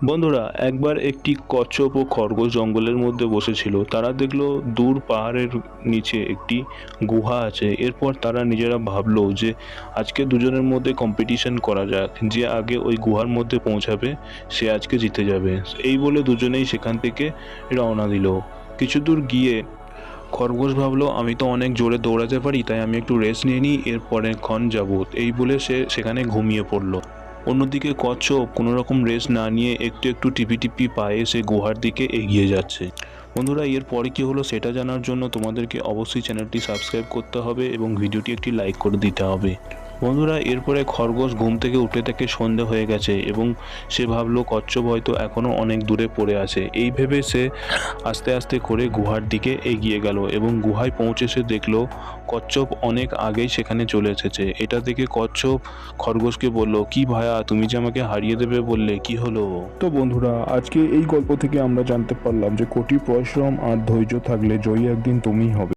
বন্ধুরা, একবার একটি কচ্ছপ ও খরগোশ জঙ্গলের মধ্যে বসেছিল। তারা দেখলো দূর পাহাড়ের নিচে একটি গুহা আছে। এরপর তারা নিজেরা ভাবলো যে আজকে দুজনের মধ্যে কম্পিটিশন করা যাক, যে আগে ওই গুহার মধ্যে পৌঁছাবে সে আজকে জিতে যাবে। এই বলে দুজনেই সেখান থেকে রওনা দিল। কিছু দূর গিয়ে খরগোশ ভাবলো, আমি তো অনেক জোরে দৌড়াতে পারি, তাই আমি একটু রেস্ট নিয়ে নিই, এরপরে ক্ষণ যাবো। এই বলে সে সেখানে ঘুমিয়ে পড়লো। অন্যদিকে কচ্ছপ কোনো রকম রেস্ট না নিয়ে একটু একটু টিপি টিপি পায়ে সে গুহার দিকে এগিয়ে যাচ্ছে। বন্ধুরা, এর পরে কী হলো সেটা জানার জন্য তোমাদেরকে অবশ্যই চ্যানেলটি সাবস্ক্রাইব করতে হবে এবং ভিডিওটি একটি লাইক করে দিতে হবে। বন্ধুরা, এরপরে খরগোশ ঘুম থেকে উঠে থেকে সন্ধে হয়ে গেছে এবং সে ভাবলো কচ্ছপ হয়তো এখনও অনেক দূরে পড়ে আছে। এই ভেবে সে আস্তে আস্তে করে গুহার দিকে এগিয়ে গেল এবং গুহায় পৌঁছে সে দেখলো কচ্ছপ অনেক আগেই সেখানে চলে এসেছে। এটা দেখে কচ্ছপ খরগোশকে বলল, কি ভায়া, তুমি যে আমাকে হারিয়ে দেবে বললে, কি হলো? তো বন্ধুরা, আজকে এই গল্প থেকে আমরা জানতে পারলাম যে কঠোর পরিশ্রম আর ধৈর্য থাকলে জয়ী একদিন তুমিই হবে।